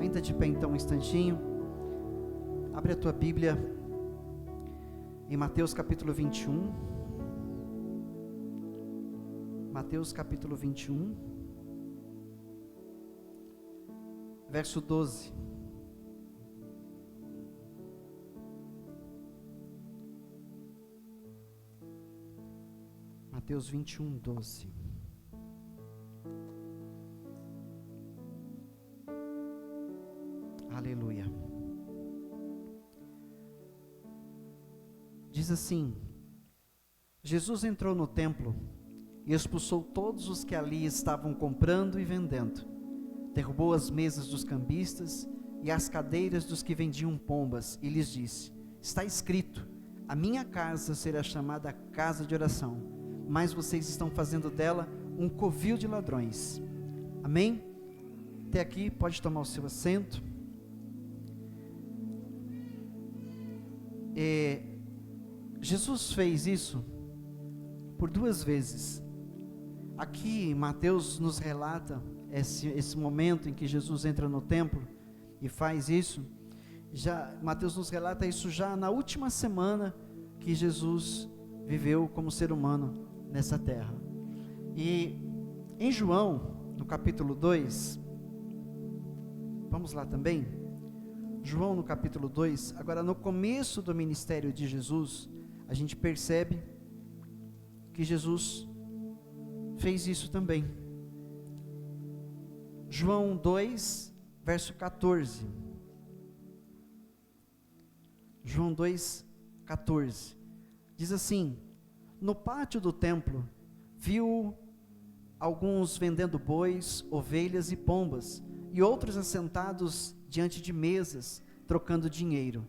Ainda de pé então um instantinho. Abre a tua Bíblia em Mateus capítulo 21. Mateus capítulo 21, verso 12. Mateus 21, 12. Aleluia. Diz assim: Jesus entrou no templo e expulsou todos os que ali estavam comprando e vendendo. Derrubou as mesas dos cambistas e as cadeiras dos que vendiam pombas e lhes disse: está escrito, a minha casa será chamada casa de oração, mas vocês estão fazendo dela um covil de ladrões. Amém? Até aqui, pode tomar o seu assento. Jesus fez isso por duas vezes. Aqui Mateus nos relata esse momento em que Jesus entra no templo e faz isso. Mateus nos relata isso já na última semana que Jesus viveu como ser humano nessa terra. E em João, no capítulo 2, vamos lá também. João no capítulo 2, agora no começo do ministério de Jesus, a gente percebe que Jesus fez isso também. João 2, verso 14. João 2, 14. Diz assim: no pátio do templo, viu alguns vendendo bois, ovelhas e pombas, e outros assentados diante de mesas, trocando dinheiro.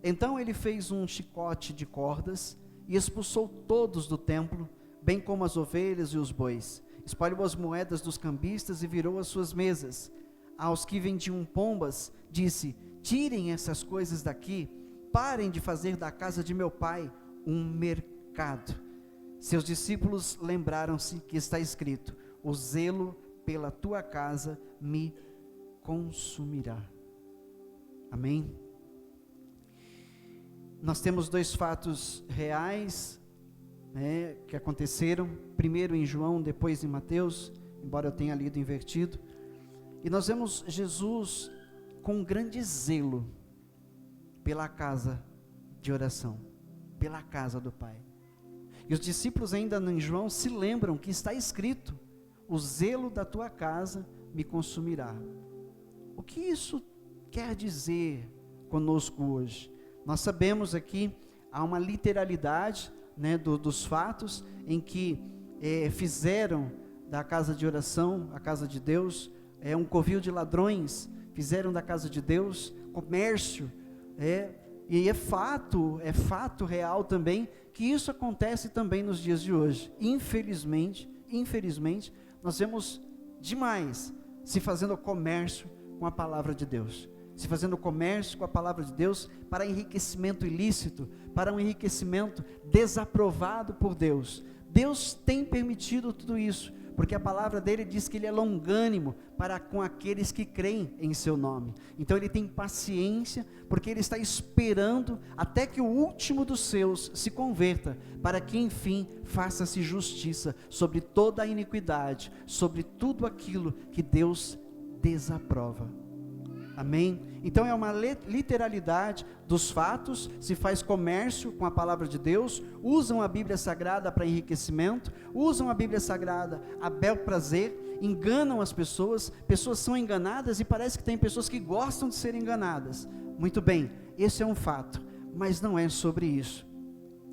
Então ele fez um chicote de cordas e expulsou todos do templo, bem como as ovelhas e os bois. Espalhou as moedas dos cambistas e virou as suas mesas. Aos que vendiam pombas, disse: tirem essas coisas daqui, parem de fazer da casa de meu pai um mercado. Seus discípulos lembraram-se que está escrito: o zelo pela tua casa me consumirá. Amém? Nós temos dois fatos reais, que aconteceram, primeiro em João, depois em Mateus, embora eu tenha lido invertido, e nós vemos Jesus com um grande zelo pela casa de oração, pela casa do Pai. E os discípulos ainda em João se lembram que está escrito: o zelo da tua casa me consumirá. O que isso quer dizer conosco hoje? Nós sabemos aqui, há uma literalidade, dos fatos, em que fizeram da casa de oração, a casa de Deus, um covil de ladrões, fizeram da casa de Deus comércio, e é fato real também, que isso acontece também nos dias de hoje. Infelizmente, nós vemos demais se fazendo comércio com a palavra de Deus, se fazendo comércio com a palavra de Deus para enriquecimento ilícito, para um enriquecimento desaprovado por Deus. Deus tem permitido tudo isso, porque a palavra dele diz que ele é longânimo para com aqueles que creem em seu nome. Então ele tem paciência, porque ele está esperando até que o último dos seus se converta, para que enfim faça-se justiça sobre toda a iniquidade, sobre tudo aquilo que Deus desaprova. Amém? Então é uma literalidade dos fatos, se faz comércio com a palavra de Deus, usam a Bíblia Sagrada para enriquecimento, usam a Bíblia Sagrada a bel prazer, enganam as pessoas são enganadas e parece que tem pessoas que gostam de ser enganadas. Muito bem, esse é um fato, mas não é sobre isso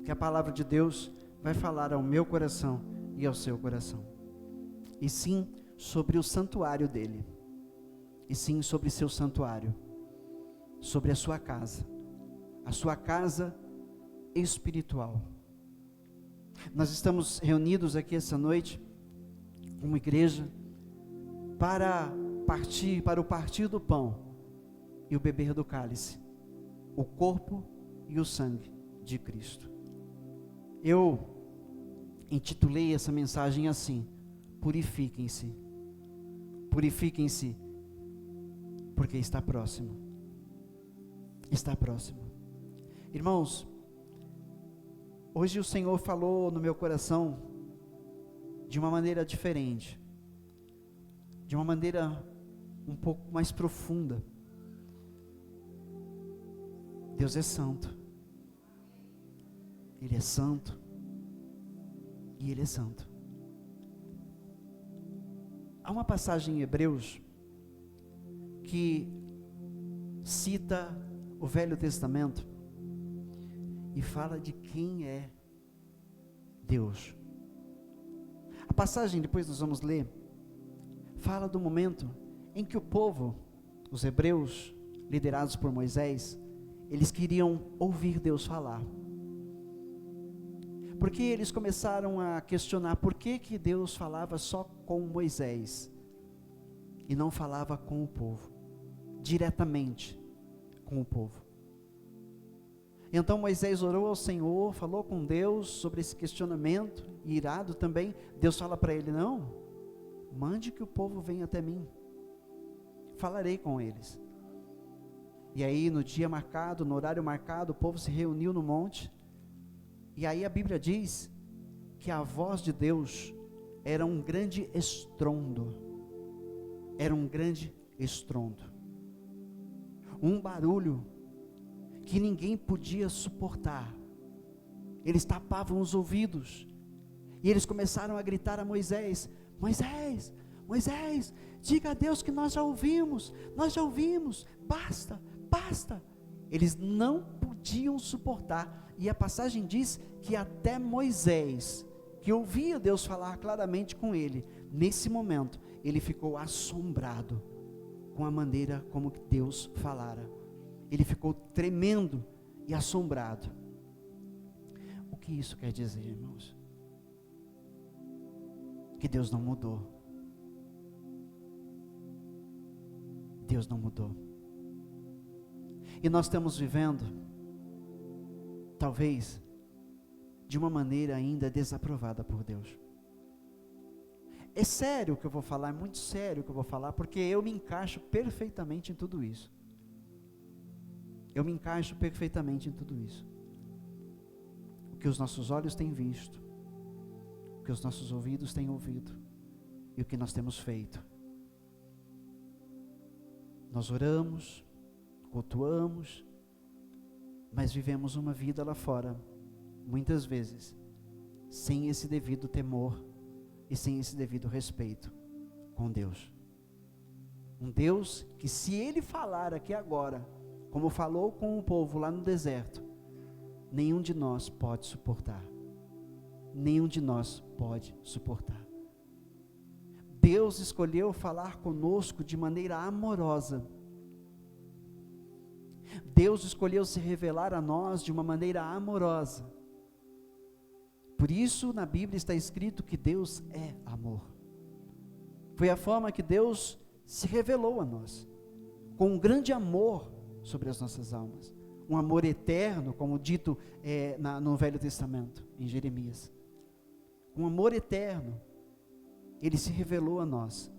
que a palavra de Deus vai falar ao meu coração e ao seu coração, e sim sobre o santuário dele. E sim sobre seu santuário, sobre a sua casa espiritual. Nós estamos reunidos aqui essa noite, como igreja, para o partir do pão e o beber do cálice, o corpo e o sangue de Cristo. Eu intitulei essa mensagem assim: purifiquem-se, Porque está próximo. Está próximo. Irmãos, hoje o Senhor falou no meu coração de uma maneira diferente, de uma maneira um pouco mais profunda. Deus é santo. Ele é santo. E Ele é santo. Há uma passagem em Hebreus que cita o Velho Testamento e fala de quem é Deus. A passagem, depois nós vamos ler, fala do momento em que o povo, os hebreus, liderados por Moisés, eles queriam ouvir Deus falar. Porque eles começaram a questionar por que Deus falava só com Moisés e não falava com o povo, diretamente com o povo. Então Moisés orou ao Senhor, falou com Deus sobre esse questionamento, e irado também, Deus fala para ele: não, mande que o povo venha até mim, falarei com eles. E aí no dia marcado, no horário marcado, o povo se reuniu no monte, e aí a Bíblia diz que a voz de Deus era um grande estrondo, um barulho que ninguém podia suportar. Eles tapavam os ouvidos, e eles começaram a gritar a Moisés: Moisés, Moisés, diga a Deus que nós já ouvimos, basta. Eles não podiam suportar, e a passagem diz que até Moisés, que ouvia Deus falar claramente com ele, nesse momento, ele ficou assombrado com a maneira como Deus falara. Ele ficou tremendo e assombrado. O que isso quer dizer, irmãos? Que Deus não mudou. Deus não mudou. E nós estamos vivendo, talvez, de uma maneira ainda desaprovada por Deus. É sério o que eu vou falar, é muito sério o que eu vou falar, porque eu me encaixo perfeitamente em tudo isso. O que os nossos olhos têm visto, o que os nossos ouvidos têm ouvido, e o que nós temos feito. Nós oramos, cultuamos, mas vivemos uma vida lá fora, muitas vezes, sem esse devido temor e sem esse devido respeito com Deus. Um Deus que, se Ele falar aqui agora, como falou com o povo lá no deserto, nenhum de nós pode suportar. Deus escolheu falar conosco de maneira amorosa. Deus escolheu se revelar a nós de uma maneira amorosa. Por isso na Bíblia está escrito que Deus é amor. Foi a forma que Deus se revelou a nós, com um grande amor sobre as nossas almas, um amor eterno, como dito no Velho Testamento, em Jeremias. Um amor eterno, Ele se revelou a nós.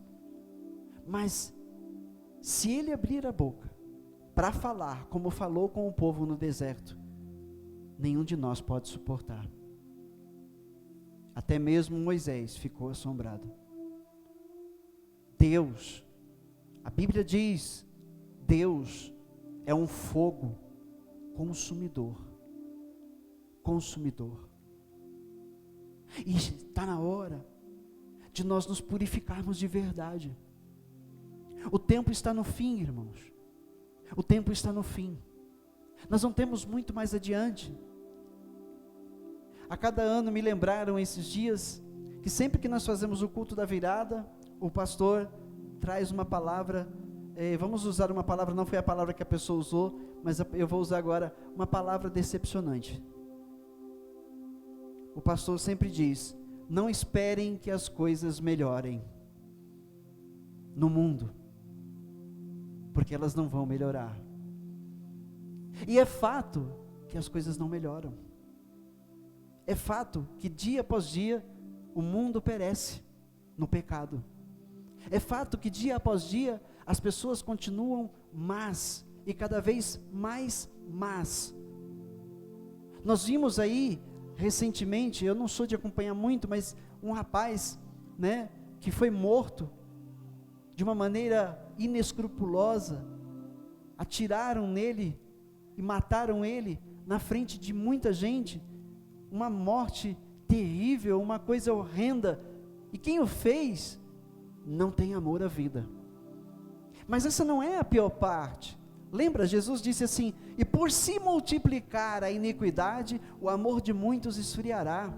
Mas, se Ele abrir a boca, para falar, como falou com o povo no deserto, nenhum de nós pode suportar. Até mesmo Moisés ficou assombrado. Deus, a Bíblia diz, Deus é um fogo consumidor. E está na hora de nós nos purificarmos de verdade. O tempo está no fim, irmãos. O tempo está no fim. Nós não temos muito mais adiante. A cada ano me lembraram esses dias que sempre que nós fazemos o culto da virada, o pastor traz uma palavra, vamos usar uma palavra, não foi a palavra que a pessoa usou, mas eu vou usar agora uma palavra decepcionante. O pastor sempre diz: não esperem que as coisas melhorem no mundo, porque elas não vão melhorar. E é fato que as coisas não melhoram. É fato que dia após dia o mundo perece no pecado. É fato que dia após dia as pessoas continuam más, e cada vez mais más. Nós vimos aí, recentemente, eu não sou de acompanhar muito, mas um rapaz, né, que foi morto, de uma maneira inescrupulosa, atiraram nele, e mataram ele, na frente de muita gente, uma morte terrível, uma coisa horrenda, e quem o fez, não tem amor à vida. Mas essa não é a pior parte. Lembra, Jesus disse assim: e por se multiplicar a iniquidade, o amor de muitos esfriará.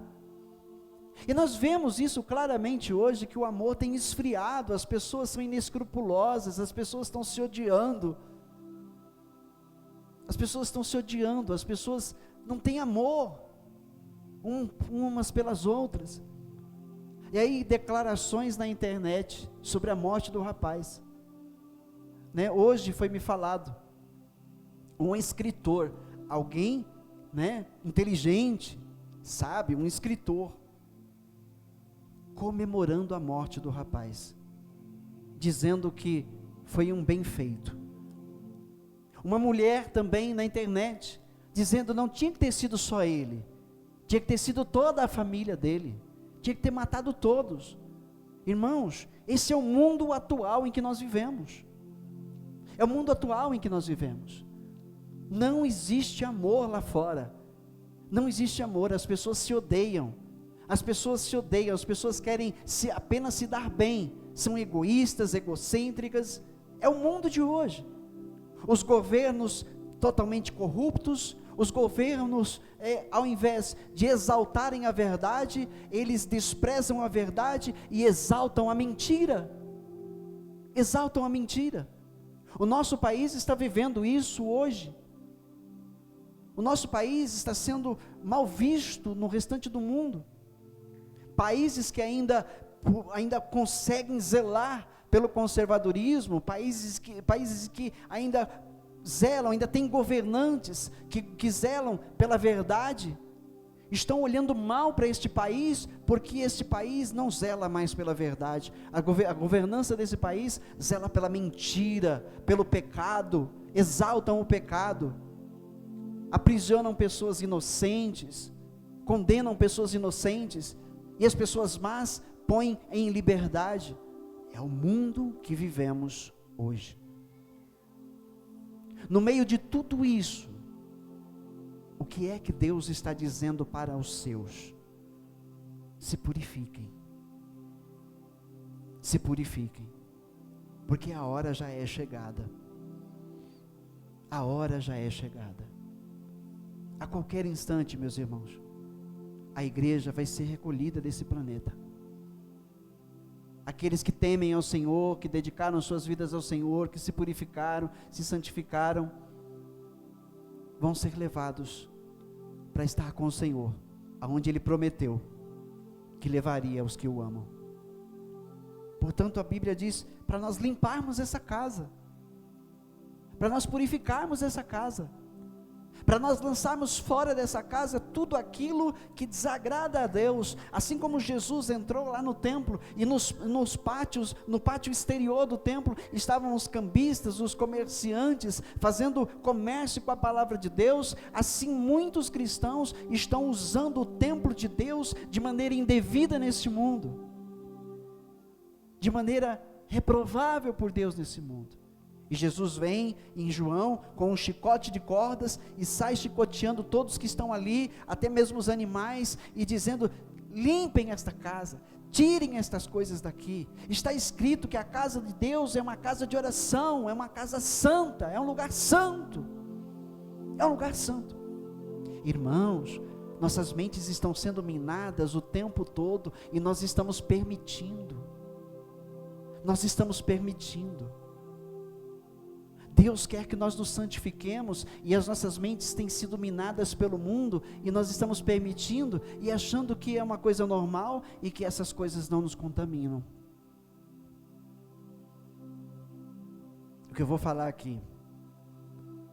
E nós vemos isso claramente hoje, que o amor tem esfriado, as pessoas são inescrupulosas, as pessoas estão se odiando, as pessoas não têm amor, umas pelas outras. E aí declarações na internet, sobre a morte do rapaz, né? Hoje foi me falado, um escritor, alguém, né, inteligente, sabe, um escritor, comemorando a morte do rapaz, dizendo que foi um bem feito. Uma mulher também na internet, dizendo não tinha que ter sido só ele, tinha que ter sido toda a família dele, tinha que ter matado todos. Irmãos, esse é o mundo atual em que nós vivemos, não existe amor lá fora, não existe amor, as pessoas se odeiam, as pessoas querem apenas se dar bem, são egoístas, egocêntricas, é o mundo de hoje. Os governos totalmente corruptos, os governos, ao invés de exaltarem a verdade, eles desprezam a verdade e exaltam a mentira, o nosso país está vivendo isso hoje, o nosso país está sendo mal visto no restante do mundo, países que ainda conseguem zelar pelo conservadorismo, países que ainda zelam, ainda tem governantes que zelam pela verdade, estão olhando mal para este país, porque este país não zela mais pela verdade, a governança desse país zela pela mentira, pelo pecado, exaltam o pecado, aprisionam pessoas inocentes, condenam pessoas inocentes, e as pessoas más põem em liberdade. É o mundo que vivemos hoje. No meio de tudo isso, o que é que Deus está dizendo para os seus? Se purifiquem, porque a hora já é chegada, a qualquer instante, meus irmãos, a igreja vai ser recolhida desse planeta. Aqueles que temem ao Senhor, que dedicaram suas vidas ao Senhor, que se purificaram, se santificaram, vão ser levados para estar com o Senhor, aonde Ele prometeu que levaria os que o amam. Portanto, a Bíblia diz para nós limparmos essa casa, para nós purificarmos essa casa, para nós lançarmos fora dessa casa tudo aquilo que desagrada a Deus, assim como Jesus entrou lá no templo, e nos pátios, no pátio exterior do templo, estavam os cambistas, os comerciantes, fazendo comércio com a palavra de Deus, assim muitos cristãos estão usando o templo de Deus de maneira indevida nesse mundo, de maneira reprovável por Deus nesse mundo. E Jesus vem em João com um chicote de cordas e sai chicoteando todos que estão ali, até mesmo os animais, e dizendo: limpem esta casa, tirem estas coisas daqui. Está escrito que a casa de Deus é uma casa de oração, é uma casa santa, é um lugar santo, Irmãos, nossas mentes estão sendo minadas o tempo todo, e nós estamos permitindo, Deus quer que nós nos santifiquemos, e as nossas mentes têm sido minadas pelo mundo, e nós estamos permitindo, e achando que é uma coisa normal, e que essas coisas não nos contaminam. O que eu vou falar aqui,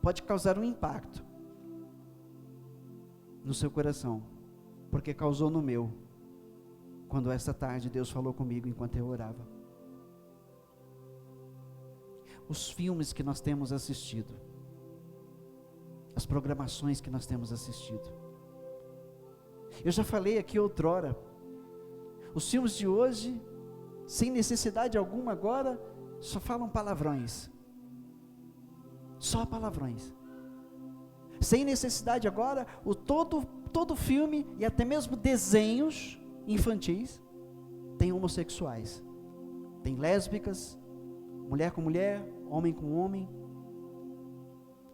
pode causar um impacto no seu coração, porque causou no meu, quando esta tarde Deus falou comigo enquanto eu orava. os filmes que nós temos assistido, as programações que nós temos assistido. Eu já falei aqui outrora, os filmes de hoje, sem necessidade alguma agora, só falam palavrões. Só palavrões. Sem necessidade agora, todo filme e até mesmo desenhos infantis tem homossexuais, tem lésbicas, mulher com mulher, homem com homem.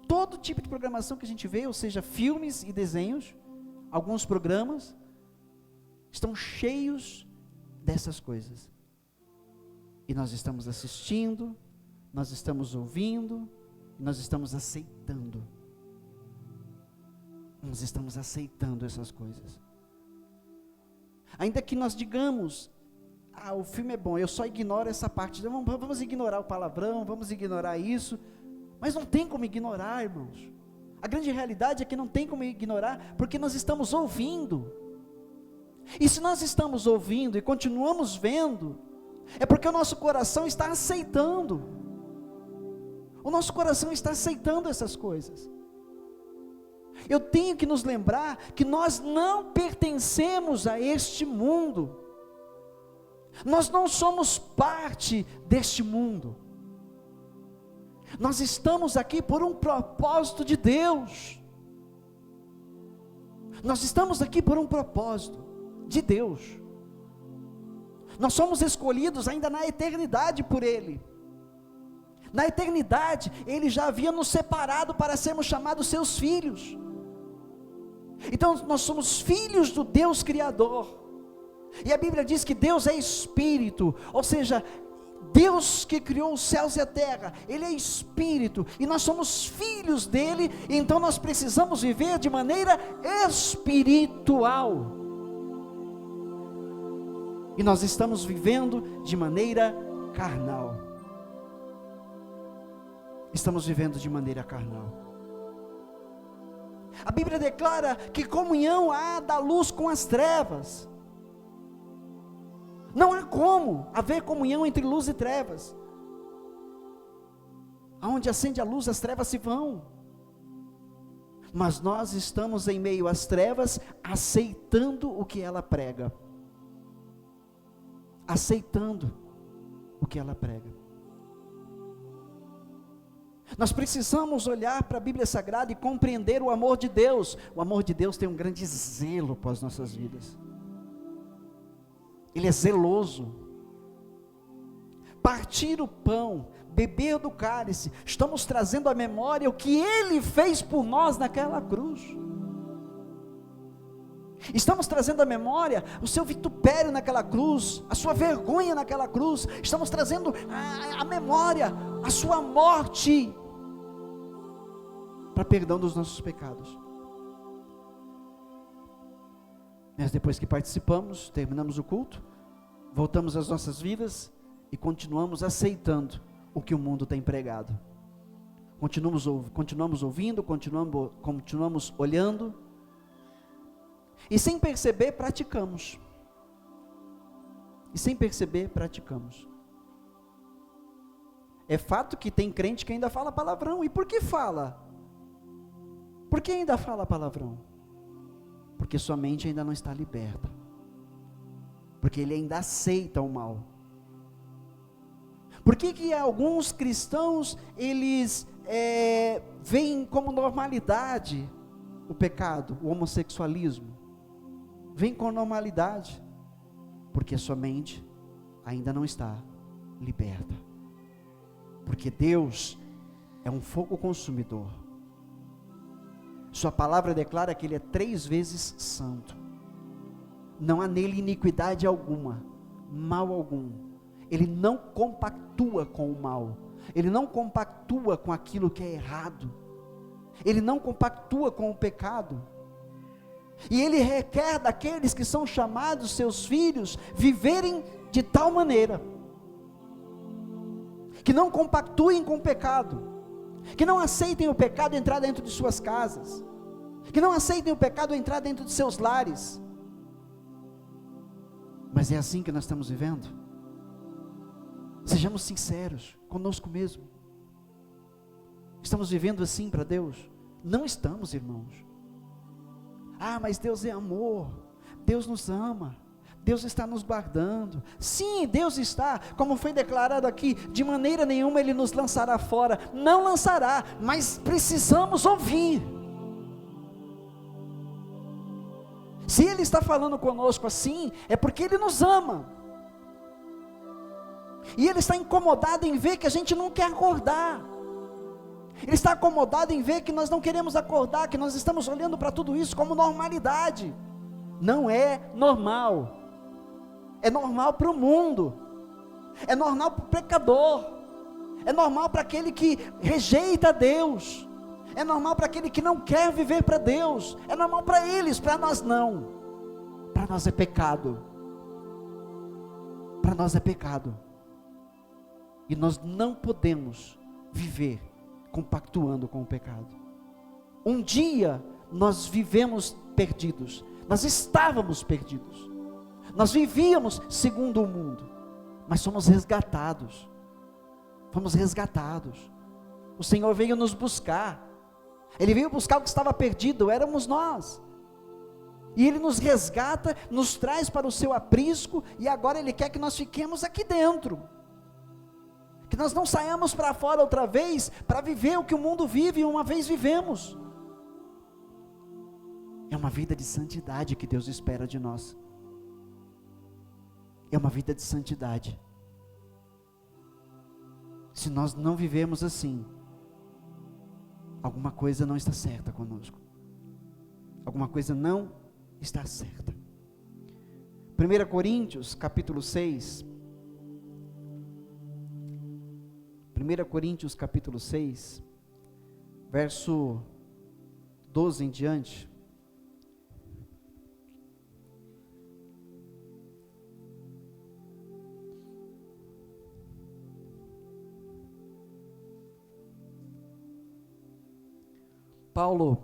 Todo tipo de programação que a gente vê, ou seja, filmes e desenhos, alguns programas, estão cheios dessas coisas. E nós estamos assistindo, nós estamos ouvindo, nós estamos aceitando. Nós estamos aceitando essas coisas. Ainda que nós digamos, o filme é bom, eu só ignoro essa parte, vamos ignorar o palavrão, vamos ignorar isso, mas não tem como ignorar, irmãos. A grande realidade é que não tem como ignorar, porque nós estamos ouvindo. E se nós estamos ouvindo e continuamos vendo, é porque o nosso coração está aceitando. O nosso coração está aceitando essas coisas. Eu tenho que nos lembrar que nós não pertencemos a este mundo. Nós não somos parte deste mundo. Nós estamos aqui por um propósito de Deus. Nós estamos aqui por um propósito de Deus. Nós somos escolhidos ainda na eternidade por Ele. Na eternidade, Ele já havia nos separado para sermos chamados seus filhos. Então nós somos filhos do Deus Criador. E a Bíblia diz que Deus é Espírito, ou seja, Deus que criou os céus e a terra, Ele é Espírito, e nós somos filhos dEle, então nós precisamos viver de maneira espiritual. E nós estamos vivendo de maneira carnal. Estamos vivendo de maneira carnal. A Bíblia declara que comunhão há da luz com as trevas. Não há como haver comunhão entre luz e trevas. Aonde acende a luz, as trevas se vão. Mas nós estamos em meio às trevas, aceitando o que ela prega. Aceitando o que ela prega. Nós precisamos olhar para a Bíblia Sagrada e compreender o amor de Deus. O amor de Deus tem um grande zelo para as nossas vidas. Ele é zeloso. Partir o pão, beber do cálice, estamos trazendo à memória o que Ele fez por nós naquela cruz. Estamos trazendo à memória o seu vitupério naquela cruz, a sua vergonha naquela cruz. Estamos trazendo à memória a sua morte, para perdão dos nossos pecados. Mas depois que participamos, terminamos o culto, voltamos às nossas vidas e continuamos aceitando o que o mundo tem pregado. Continuamos ouvindo, continuamos olhando, e sem perceber praticamos. É fato que tem crente que ainda fala palavrão. E por que fala? Por que ainda fala palavrão? Porque sua mente ainda não está liberta. Porque ele ainda aceita o mal. Por que alguns cristãos, eles veem como normalidade o pecado, o homossexualismo? Vem com normalidade. Porque sua mente ainda não está liberta. Porque Deus é um fogo consumidor. Sua palavra declara que Ele é 3 vezes santo. Não há nele iniquidade alguma, mal algum. Ele não compactua com o mal. Ele não compactua com aquilo que é errado. Ele não compactua com o pecado. E Ele requer daqueles que são chamados seus filhos, viverem de tal maneira, que não compactuem com o pecado, que não aceitem o pecado entrar dentro de suas casas, que não aceitem o pecado entrar dentro de seus lares. Mas é assim que nós estamos vivendo? Sejamos sinceros conosco mesmo. Estamos vivendo assim para Deus? Não estamos, irmãos. Ah, mas Deus é amor, Deus nos ama, Deus está nos guardando. Sim, Deus está, como foi declarado aqui, de maneira nenhuma Ele nos lançará fora, não lançará, mas precisamos ouvir. Se Ele está falando conosco assim, é porque Ele nos ama, e Ele está incomodado em ver que a gente não quer acordar, Ele está acomodado em ver que nós não queremos acordar, que nós estamos olhando para tudo isso como normalidade. Não é normal, é normal para o mundo, é normal para o pecador, é normal para aquele que rejeita Deus, é normal para aquele que não quer viver para Deus, é normal para eles, para nós não. Para nós é pecado, para nós é pecado, e nós não podemos viver compactuando com o pecado. Um dia nós vivemos perdidos, nós estávamos perdidos, nós vivíamos segundo o mundo, mas fomos resgatados, o Senhor veio nos buscar, Ele veio buscar o que estava perdido, éramos nós, e Ele nos resgata, nos traz para o seu aprisco, e agora Ele quer que nós fiquemos aqui dentro, que nós não saiamos para fora outra vez, para viver o que o mundo vive, uma vez vivemos. É uma vida de santidade que Deus espera de nós, é uma vida de santidade. Se nós não vivemos assim, alguma coisa não está certa conosco, alguma coisa não está certa. 1 Coríntios capítulo 6, 1 Coríntios capítulo 6, verso 12 em diante. Paulo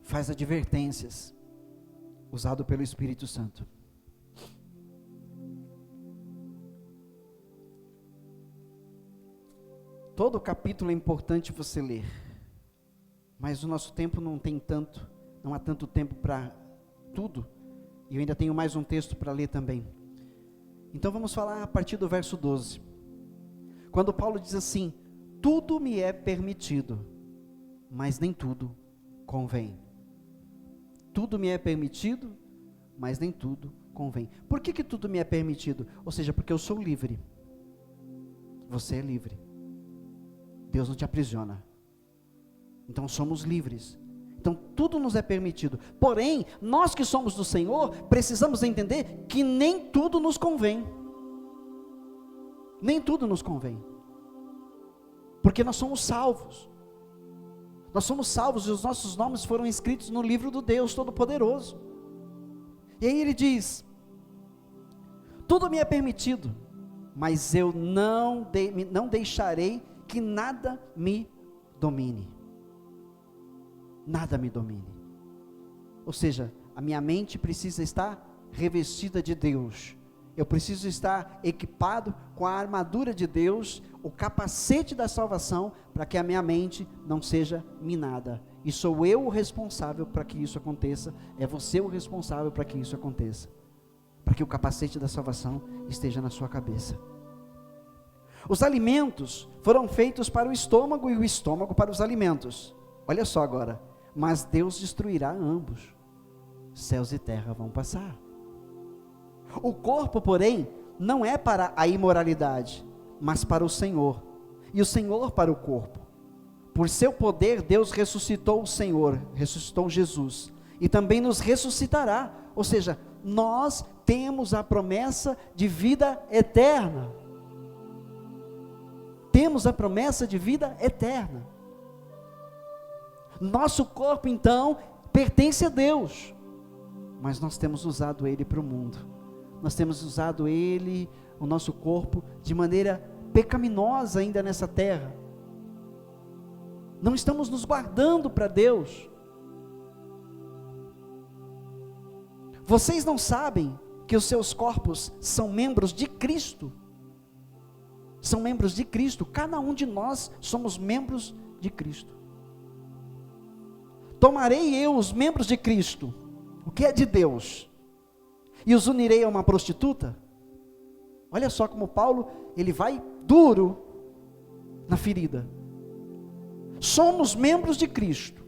faz advertências, usado pelo Espírito Santo. Todo o capítulo é importante você ler, mas o nosso tempo não há tanto tempo para tudo, e eu ainda tenho mais um texto para ler também. Então vamos falar a partir do verso 12, quando Paulo diz assim: tudo me é permitido, mas nem tudo convém. Tudo me é permitido, mas nem tudo convém. Por que tudo me é permitido? Ou seja, porque eu sou livre, você é livre, Deus não te aprisiona, então somos livres, então tudo nos é permitido. Porém, nós que somos do Senhor, precisamos entender que nem tudo nos convém, nem tudo nos convém, porque nós somos salvos, e os nossos nomes foram escritos no livro do Deus Todo-Poderoso. E aí ele diz: tudo me é permitido, mas eu não deixarei que nada me domine. Nada me domine. Ou seja, a minha mente precisa estar revestida de Deus. Eu preciso estar equipado com a armadura de Deus, o capacete da salvação, para que a minha mente não seja minada. E sou eu o responsável para que isso aconteça, é você o responsável para que isso aconteça, para que o capacete da salvação esteja na sua cabeça. Os alimentos foram feitos para o estômago, e o estômago para os alimentos. Olha só agora: mas Deus destruirá ambos, céus e terra vão passar. O corpo, porém, não é para a imoralidade, mas para o Senhor, e o Senhor para o corpo. Por seu poder Deus ressuscitou o Senhor, ressuscitou Jesus, e também nos ressuscitará. Ou seja, nós temos a promessa de vida eterna. Temos a promessa de vida eterna. Nosso corpo então pertence a Deus, mas nós temos usado ele para o mundo. Nós temos usado ele, o nosso corpo, de maneira pecaminosa ainda nessa terra. Não estamos nos guardando para Deus. Vocês não sabem que os seus corpos são membros de Cristo? são membros de Cristo. Cada um de nós somos membros de Cristo. Tomarei eu os membros de Cristo, o que é de Deus, e os unirei a uma prostituta? Olha só como Paulo, ele vai duro na ferida. Somos membros de Cristo.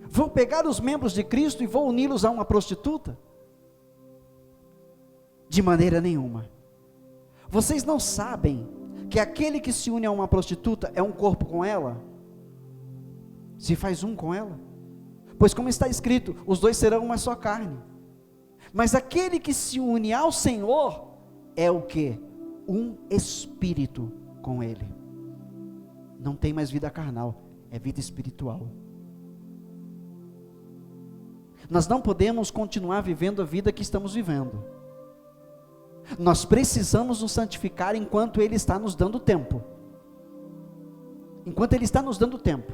Vou pegar os membros de Cristo e vou uni-los a uma prostituta? De maneira nenhuma. Vocês não sabem que aquele que se une a uma prostituta é um corpo com ela? Se faz um com ela? Pois como está escrito, os dois serão uma só carne. Mas aquele que se une ao Senhor é o quê? Um espírito com ele. Não tem mais vida carnal, é vida espiritual. Nós não podemos continuar vivendo a vida que estamos vivendo. Nós precisamos nos santificar enquanto Ele está nos dando tempo. Enquanto Ele está nos dando tempo.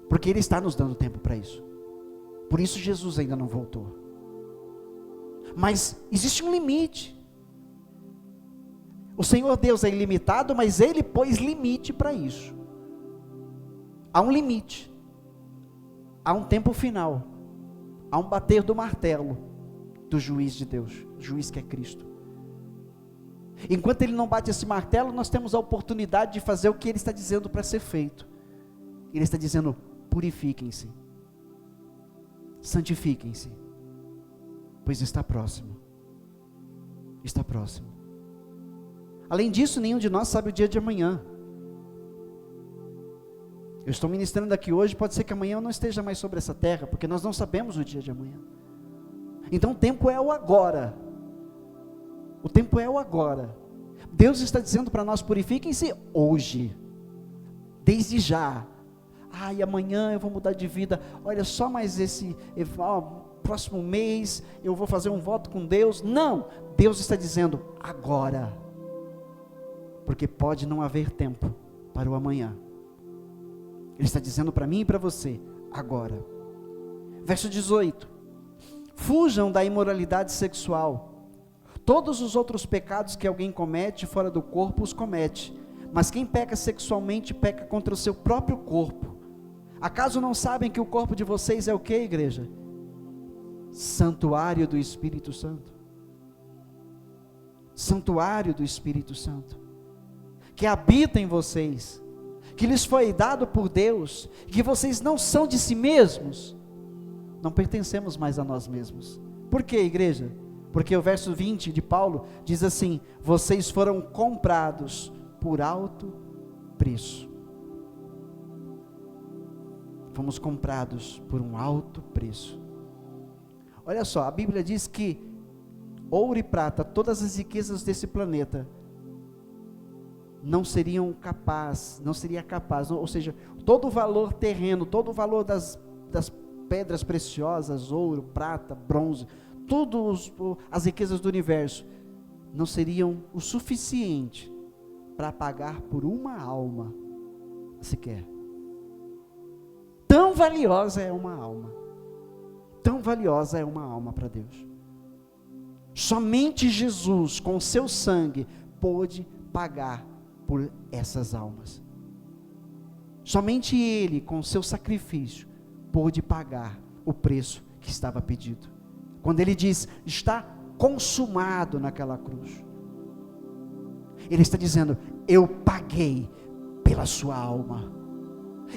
Porque Ele está nos dando tempo para isso. Por isso Jesus ainda não voltou. Mas existe um limite. O Senhor Deus é ilimitado, mas Ele pôs limite para isso. Há um limite. Há um tempo final. Há um bater do martelo do juiz de Deus, juiz que é Cristo. Enquanto Ele não bate esse martelo, nós temos a oportunidade de fazer o que Ele está dizendo para ser feito. Ele está dizendo: purifiquem-se, santifiquem-se, pois está próximo. Está próximo. Além disso, nenhum de nós sabe o dia de amanhã. Eu estou ministrando aqui hoje, pode ser que amanhã eu não esteja mais sobre essa terra, porque nós não sabemos o dia de amanhã. Então o tempo é o agora. O tempo é o agora. Deus está dizendo para nós: purifiquem-se hoje, desde já. E amanhã eu vou mudar de vida. Olha, só mais próximo mês eu vou fazer um voto com Deus. Não, Deus está dizendo agora, porque pode não haver tempo para o amanhã. Ele está dizendo para mim e para você, agora. Verso 18. Fujam da imoralidade sexual. Todos os outros pecados que alguém comete fora do corpo, os comete. Mas quem peca sexualmente, peca contra o seu próprio corpo. Acaso não sabem que o corpo de vocês é o que, igreja? Santuário do Espírito Santo. Santuário do Espírito Santo. Que habita em vocês, que lhes foi dado por Deus, que vocês não são de si mesmos, não pertencemos mais a nós mesmos. Por quê, igreja? Porque o verso 20 de Paulo diz assim: vocês foram comprados por alto preço. Fomos comprados por um alto preço. Olha só, a Bíblia diz que ouro e prata, todas as riquezas desse planeta, não seria capaz, ou seja, todo o valor terreno, todo o valor das pedras preciosas, ouro, prata, bronze, todas as riquezas do universo, não seriam o suficiente para pagar por uma alma sequer. Tão valiosa é uma alma, tão valiosa é uma alma para Deus. Somente Jesus, com seu sangue, pôde pagar por essas almas. Somente Ele, com seu sacrifício, pôde pagar o preço que estava pedido. Quando Ele diz, está consumado naquela cruz, Ele está dizendo: eu paguei pela sua alma,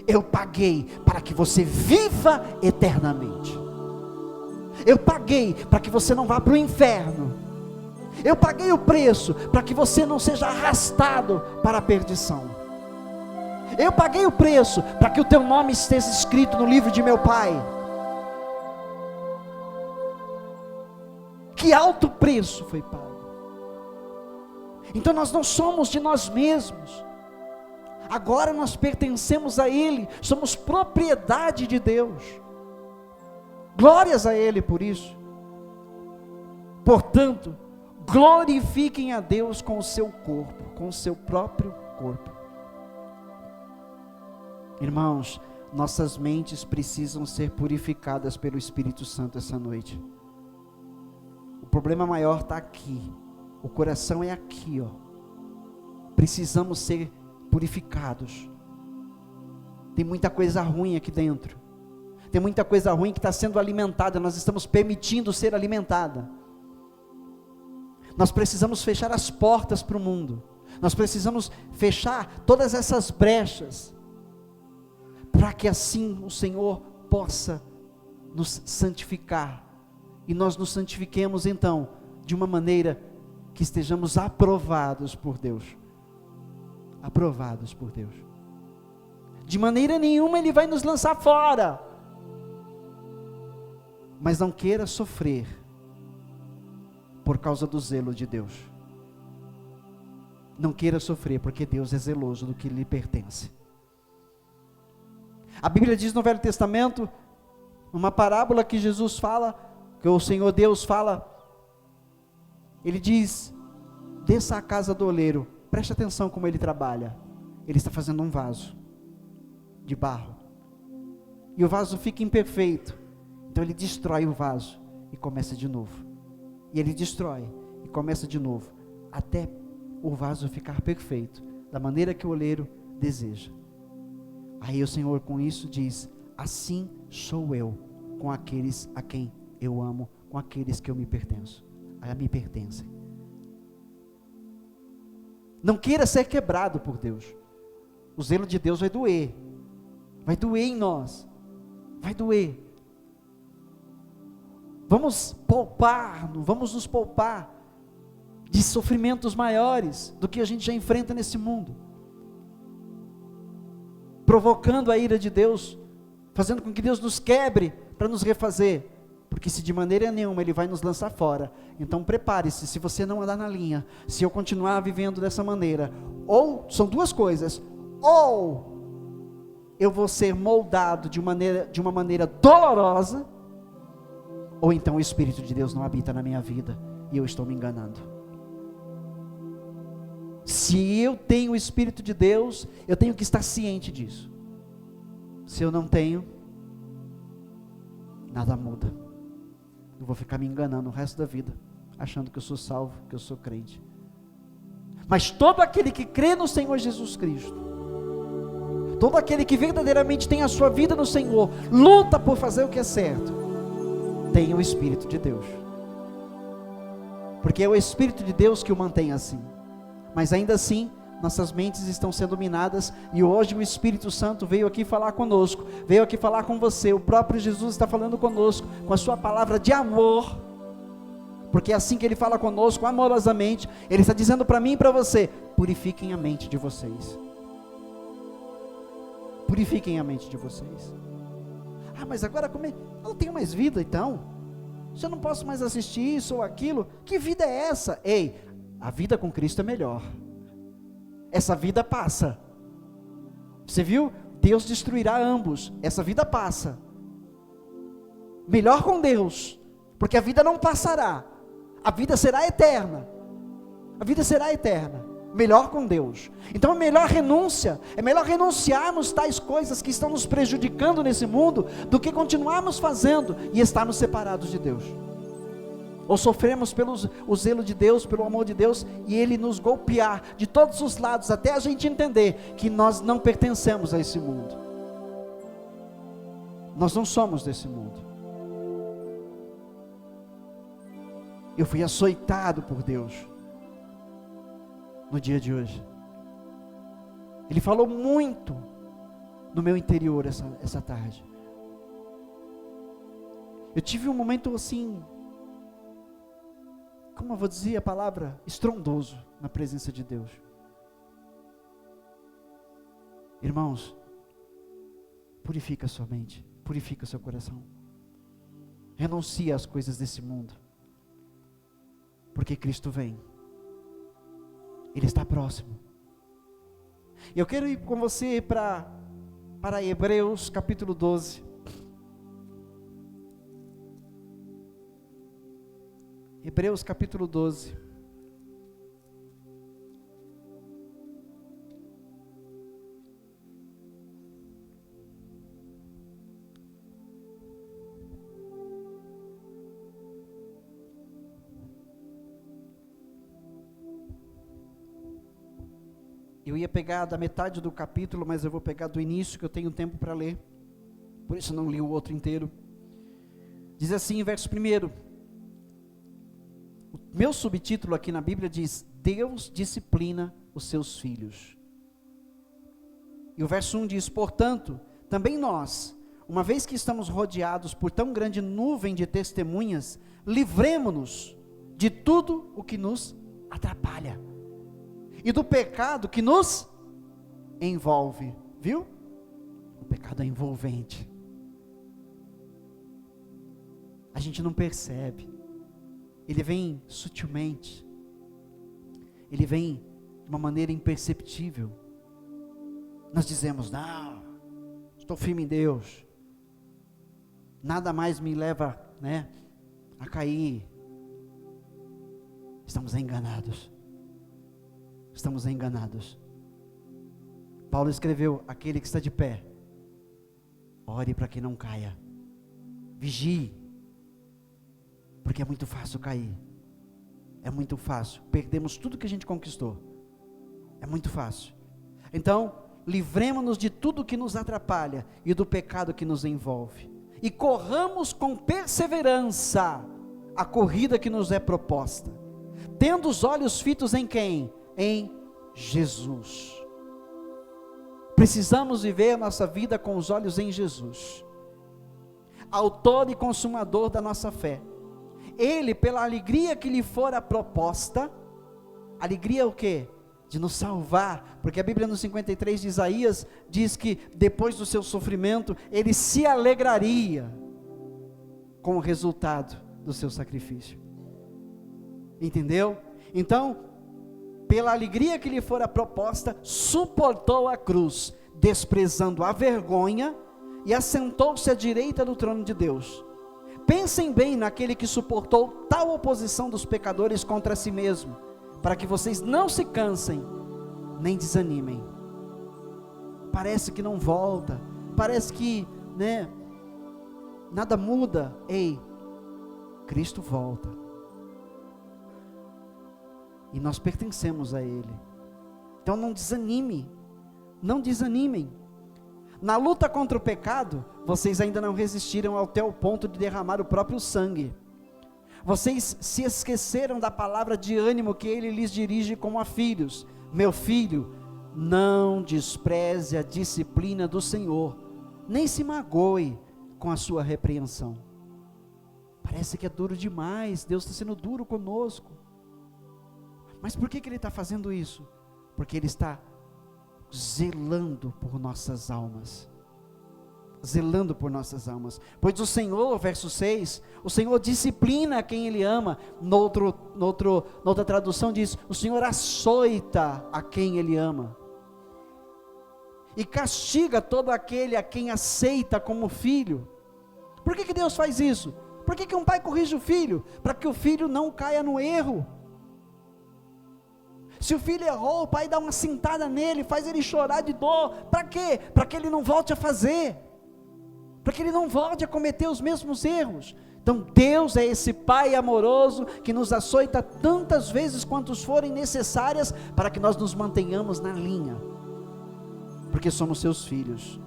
eu paguei para que você viva eternamente, eu paguei para que você não vá para o inferno, eu paguei o preço para que você não seja arrastado para a perdição, eu paguei o preço para que o teu nome esteja escrito no livro de meu Pai. Que alto preço foi pago. Então nós não somos de nós mesmos, agora nós pertencemos a Ele, somos propriedade de Deus, glórias a Ele por isso. Portanto, glorifiquem a Deus com o seu corpo, com o seu próprio corpo. Irmãos, nossas mentes precisam ser purificadas pelo Espírito Santo essa noite. O problema maior está aqui, o coração é aqui, precisamos ser purificados. Tem muita coisa ruim aqui dentro. Tem muita coisa ruim que está sendo alimentada, nós estamos permitindo ser alimentada. Nós precisamos fechar as portas para o mundo. Nós precisamos fechar todas essas brechas, para que assim o Senhor possa nos santificar. E nós nos santifiquemos então, de uma maneira que estejamos aprovados por Deus. Aprovados por Deus. De maneira nenhuma Ele vai nos lançar fora. Mas não queira sofrer por causa do zelo de Deus. Não queira sofrer, porque Deus é zeloso do que lhe pertence. A Bíblia diz no Velho Testamento, uma parábola que Jesus fala, que o Senhor Deus fala, Ele diz: desça à casa do oleiro, preste atenção como ele trabalha. Ele está fazendo um vaso de barro, e o vaso fica imperfeito. Então ele destrói o vaso e começa de novo. E ele destrói e começa de novo, até o vaso ficar perfeito, da maneira que o oleiro deseja. Aí o Senhor com isso diz: assim sou eu com aqueles a quem eu amo, com aqueles que eu me pertenço, a me pertencem. Não queira ser quebrado por Deus. O zelo de Deus vai doer em nós, vai doer. Vamos nos poupar de sofrimentos maiores do que a gente já enfrenta nesse mundo, provocando a ira de Deus, fazendo com que Deus nos quebre para nos refazer, porque se de maneira nenhuma Ele vai nos lançar fora, então prepare-se. Se você não andar na linha, se eu continuar vivendo dessa maneira, ou são duas coisas: ou eu vou ser moldado de uma maneira dolorosa, ou então o Espírito de Deus não habita na minha vida, e eu estou me enganando. Se eu tenho o Espírito de Deus, eu tenho que estar ciente disso. Se eu não tenho, nada muda. Eu vou ficar me enganando o resto da vida, achando que eu sou salvo, que eu sou crente. Mas todo aquele que crê no Senhor Jesus Cristo, todo aquele que verdadeiramente tem a sua vida no Senhor, luta por fazer o que é certo, tem o Espírito de Deus, porque é o Espírito de Deus que o mantém assim. Mas ainda assim, nossas mentes estão sendo minadas, e hoje o Espírito Santo veio aqui falar conosco, veio aqui falar com você. O próprio Jesus está falando conosco, com a sua palavra de amor, porque é assim que Ele fala conosco, amorosamente. Ele está dizendo para mim e para você: purifiquem a mente de vocês, purifiquem a mente de vocês. Ah, mas agora como é? Eu não tenho mais vida então, se eu não posso mais assistir isso ou aquilo, que vida é essa? Ei, a vida com Cristo é melhor. Essa vida passa. Você viu? Deus destruirá ambos. Essa vida passa. Melhor com Deus, porque a vida não passará, a vida será eterna. A vida será eterna. Melhor com Deus. Então é melhor renunciarmos tais coisas que estão nos prejudicando nesse mundo, do que continuarmos fazendo e estarmos separados de Deus, ou sofremos pelo o zelo de Deus, pelo amor de Deus, e Ele nos golpear de todos os lados, até a gente entender que nós não pertencemos a esse mundo. Nós não somos desse mundo. Eu fui açoitado por Deus no dia de hoje. Ele falou muito no meu interior essa tarde. Eu tive um momento assim, como eu vou dizer a palavra, estrondoso na presença de Deus. Irmãos, purifica sua mente, purifica seu coração. Renuncia às coisas desse mundo, porque Cristo vem. Ele está próximo. Eu quero ir com você para Hebreus capítulo 12. Hebreus capítulo 12. Eu ia pegar da metade do capítulo, mas eu vou pegar do início, que eu tenho tempo para ler. Por isso não li o outro inteiro. Diz assim, verso 1. O meu subtítulo aqui na Bíblia diz: Deus disciplina os seus filhos. E o verso 1 diz: portanto, também nós, uma vez que estamos rodeados por tão grande nuvem de testemunhas, livremo-nos de tudo o que nos atrapalha e do pecado que nos envolve. Viu? O pecado é envolvente. A gente não percebe. Ele vem sutilmente. Ele vem de uma maneira imperceptível. Nós dizemos: não, estou firme em Deus. Nada mais me leva, a cair. Estamos enganados. Estamos enganados. Paulo escreveu: aquele que está de pé, ore para que não caia. Vigie. Porque é muito fácil cair. É muito fácil. Perdemos tudo que a gente conquistou. É muito fácil. Então, livremo-nos de tudo que nos atrapalha e do pecado que nos envolve. E corramos com perseverança a corrida que nos é proposta. Tendo os olhos fitos em quem? Em Jesus. Precisamos viver a nossa vida com os olhos em Jesus. Autor e consumador da nossa fé. Ele, pela alegria que lhe fora proposta, alegria é o quê? De nos salvar, porque a Bíblia no 53 de Isaías, diz que depois do seu sofrimento, ele se alegraria com o resultado do seu sacrifício. Entendeu? Então, pela alegria que lhe fora proposta, suportou a cruz, desprezando a vergonha, e assentou-se à direita do trono de Deus. Pensem bem naquele que suportou tal oposição dos pecadores contra si mesmo, para que vocês não se cansem, nem desanimem. Parece que não volta, parece que, nada muda. Ei, Cristo volta. E nós pertencemos a Ele. Então não desanime, não desanimem. Na luta contra o pecado, vocês ainda não resistiram até o ponto de derramar o próprio sangue. Vocês se esqueceram da palavra de ânimo que Ele lhes dirige como a filhos. Meu filho, não despreze a disciplina do Senhor, nem se magoe com a sua repreensão. Parece que é duro demais, Deus está sendo duro conosco. Mas por que Ele está fazendo isso? Porque Ele está zelando por nossas almas. Zelando por nossas almas. Pois o Senhor, verso 6, o Senhor disciplina quem Ele ama. Noutra tradução diz: o Senhor açoita a quem Ele ama. E castiga todo aquele a quem aceita como filho. Por que Deus faz isso? Por que um pai corrige o filho? Para que o filho não caia no erro. Se o filho errou, o pai dá uma cintada nele, faz ele chorar de dor. Para quê? Para que ele não volte a fazer. Para que ele não volte a cometer os mesmos erros. Então Deus é esse Pai amoroso, que nos açoita tantas vezes quantas forem necessárias, para que nós nos mantenhamos na linha. Porque somos seus filhos.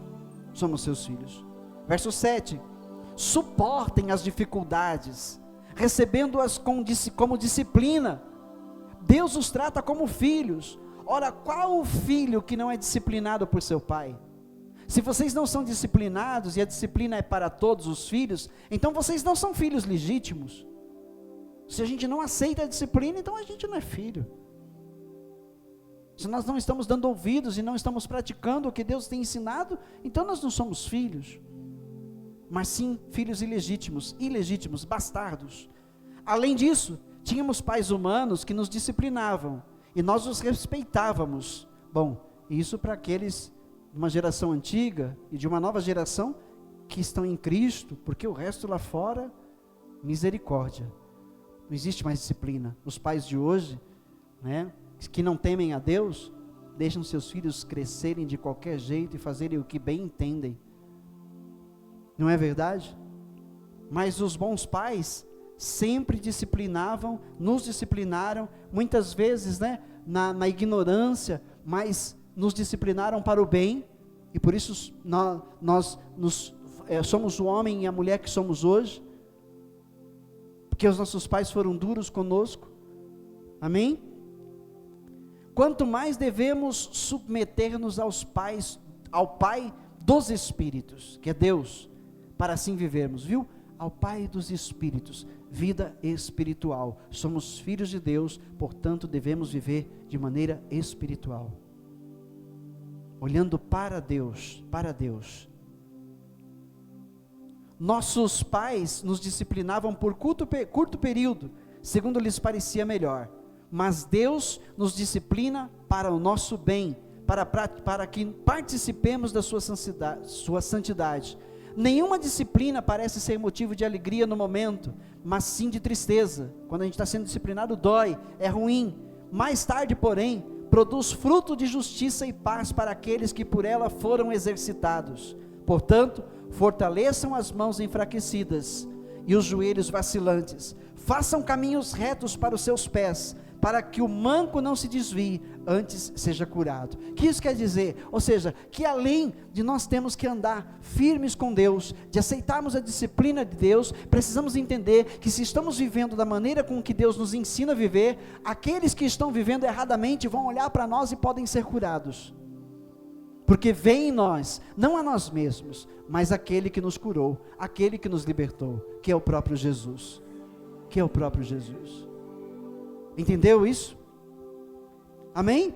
Somos seus filhos. Verso 7. Suportem as dificuldades, recebendo-as como disciplina. Deus os trata como filhos. Ora, qual o filho que não é disciplinado por seu pai? Se vocês não são disciplinados, e a disciplina é para todos os filhos, então vocês não são filhos legítimos. Se a gente não aceita a disciplina, então a gente não é filho. Se nós não estamos dando ouvidos e não estamos praticando o que Deus tem ensinado, então nós não somos filhos, mas sim filhos ilegítimos, bastardos. Além disso, tínhamos pais humanos que nos disciplinavam, e nós os respeitávamos. Bom, isso para aqueles de uma geração antiga, e de uma nova geração, que estão em Cristo, porque o resto lá fora, misericórdia, não existe mais disciplina. Os pais de hoje, que não temem a Deus, deixam seus filhos crescerem de qualquer jeito, e fazerem o que bem entendem, não é verdade? Mas os bons pais, sempre disciplinavam, nos disciplinaram, muitas vezes, na ignorância, mas nos disciplinaram para o bem, e por isso somos o homem e a mulher que somos hoje, porque os nossos pais foram duros conosco, amém? Quanto mais devemos submeter-nos ao Pai dos Espíritos, que é Deus, para assim vivermos, viu? Ao Pai dos Espíritos, vida espiritual, somos filhos de Deus, portanto devemos viver de maneira espiritual, olhando para Deus, nossos pais nos disciplinavam por curto período, segundo lhes parecia melhor, mas Deus nos disciplina para o nosso bem, para que participemos da sua santidade. Nenhuma disciplina parece ser motivo de alegria no momento, mas sim de tristeza. Quando a gente está sendo disciplinado, dói, é ruim. Mais tarde, porém, produz fruto de justiça e paz para aqueles que por ela foram exercitados. Portanto, fortaleçam as mãos enfraquecidas e os joelhos vacilantes. Façam caminhos retos para os seus pés, para que o manco não se desvie, antes seja curado. O que isso quer dizer? Ou seja, que além de nós termos que andar firmes com Deus, de aceitarmos a disciplina de Deus, precisamos entender que se estamos vivendo da maneira com que Deus nos ensina a viver, aqueles que estão vivendo erradamente vão olhar para nós e podem ser curados, porque vem em nós, não a nós mesmos, mas aquele que nos curou, aquele que nos libertou, que é o próprio Jesus, entendeu isso? Amém?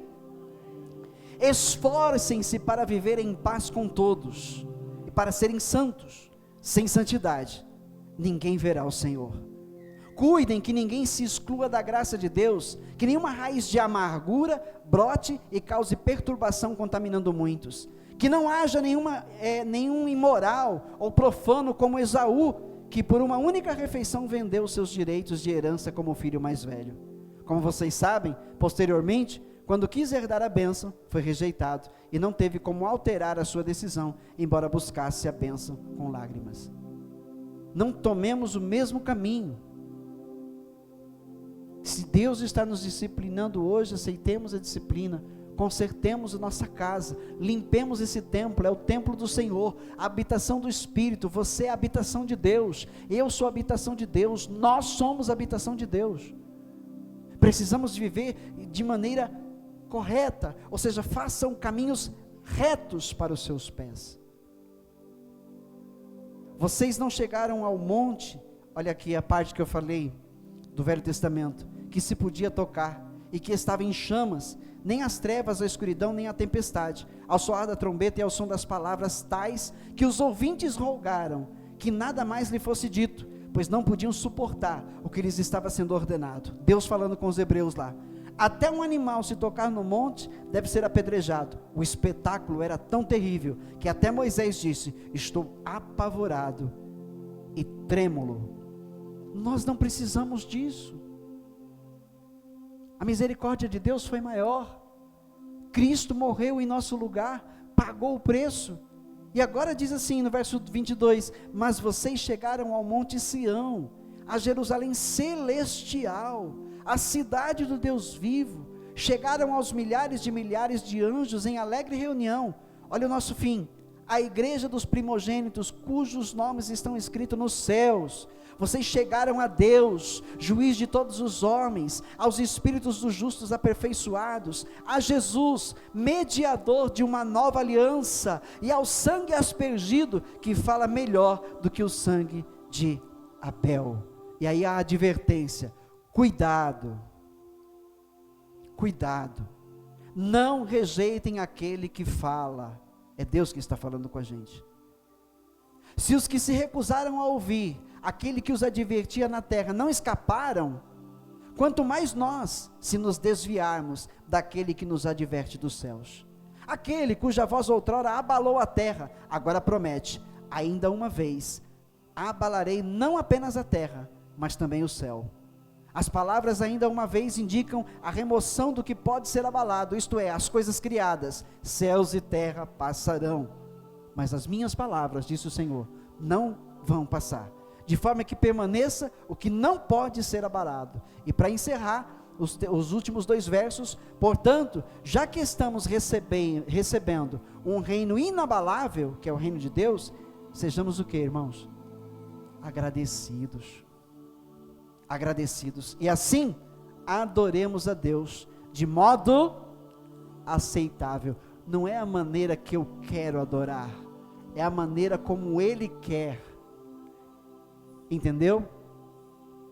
Esforcem-se para viver em paz com todos, e para serem santos. Sem santidade, ninguém verá o Senhor. Cuidem que ninguém se exclua da graça de Deus, que nenhuma raiz de amargura brote e cause perturbação, contaminando muitos. Que não haja nenhum imoral ou profano como Esaú, que por uma única refeição vendeu seus direitos de herança como filho mais velho. Como vocês sabem, posteriormente, quando quis herdar a bênção, foi rejeitado, e não teve como alterar a sua decisão, embora buscasse a bênção com lágrimas. Não tomemos o mesmo caminho. Se Deus está nos disciplinando hoje, aceitemos a disciplina, consertemos a nossa casa, limpemos esse templo, é o templo do Senhor, a habitação do Espírito. Você é a habitação de Deus, eu sou a habitação de Deus, nós somos a habitação de Deus. Precisamos viver de maneira correta, ou seja, façam caminhos retos para os seus pés. Vocês não chegaram ao monte, olha aqui a parte que eu falei do Velho Testamento, que se podia tocar, e que estava em chamas, nem as trevas, a escuridão, nem a tempestade, ao soar da trombeta e ao som das palavras tais, que os ouvintes rogaram, que nada mais lhe fosse dito, pois não podiam suportar o que lhes estava sendo ordenado. Deus falando com os hebreus lá, até um animal se tocar no monte, deve ser apedrejado. O espetáculo era tão terrível, que até Moisés disse, estou apavorado e trêmulo. Nós não precisamos disso. A misericórdia de Deus foi maior, Cristo morreu em nosso lugar, pagou o preço, e agora diz assim no verso 22, mas vocês chegaram ao monte Sião, a Jerusalém celestial, a cidade do Deus vivo, chegaram aos milhares de anjos em alegre reunião. Olha o nosso fim, a igreja dos primogênitos, cujos nomes estão escritos nos céus. Vocês chegaram a Deus, juiz de todos os homens, aos espíritos dos justos aperfeiçoados, a Jesus, mediador de uma nova aliança, e ao sangue aspergido, que fala melhor do que o sangue de Abel. E aí a advertência, cuidado, não rejeitem aquele que fala, é Deus que está falando com a gente. Se os que se recusaram a ouvir, aquele que os advertia na terra, não escaparam, quanto mais nós, se nos desviarmos daquele que nos adverte dos céus. Aquele cuja voz outrora abalou a terra, agora promete, ainda uma vez, abalarei não apenas a terra, mas também o céu. As palavras ainda uma vez indicam a remoção do que pode ser abalado, isto é, as coisas criadas, céus e terra passarão, mas as minhas palavras, disse o Senhor, não vão passar, de forma que permaneça o que não pode ser abalado. E para encerrar, os últimos 2 versos. Portanto, já que estamos recebendo um reino inabalável, que é o reino de Deus, sejamos o que, irmãos? Agradecidos. Agradecidos. E assim, adoremos a Deus de modo aceitável. Não é a maneira que eu quero adorar, é a maneira como Ele quer. Entendeu?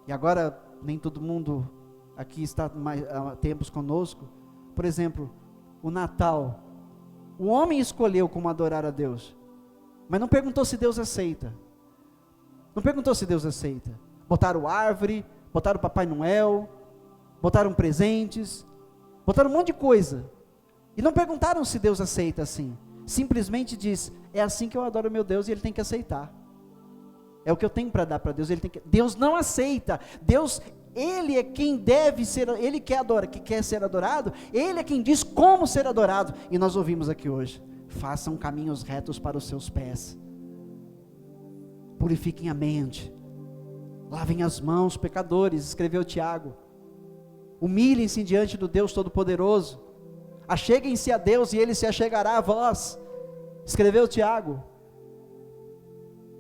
E agora, nem todo mundo aqui está há tempos conosco. Por exemplo, o Natal. O homem escolheu como adorar a Deus, mas não perguntou se Deus aceita. Não perguntou se Deus aceita. Botaram árvore, botaram Papai Noel, botaram presentes, botaram um monte de coisa. E não perguntaram se Deus aceita assim. Simplesmente diz: é assim que eu adoro meu Deus e Ele tem que aceitar. É o que eu tenho para dar para Deus. Deus não aceita. Deus, Ele é quem deve ser, Ele quer ser adorado, Ele é quem diz como ser adorado. E nós ouvimos aqui hoje: façam caminhos retos para os seus pés, purifiquem a mente, lavem as mãos, pecadores, escreveu Tiago, humilhem-se diante do Deus Todo-Poderoso, acheguem-se a Deus e Ele se achegará a vós, escreveu Tiago.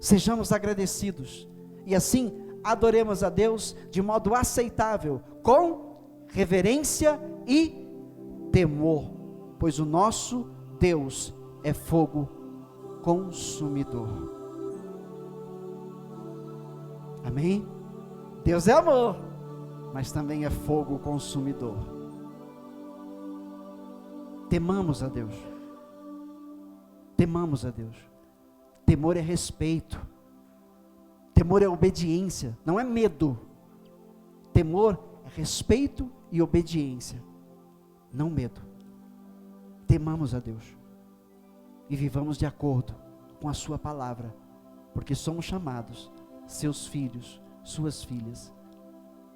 Sejamos agradecidos, e assim adoremos a Deus de modo aceitável, com reverência e temor, pois o nosso Deus é fogo consumidor. Amém? Deus é amor, mas também é fogo consumidor. Temamos a Deus. Temamos a Deus. Temor é respeito. Temor é obediência, não é medo. Temor é respeito e obediência, não medo. Temamos a Deus e vivamos de acordo com a sua palavra, porque somos chamados seus filhos, suas filhas.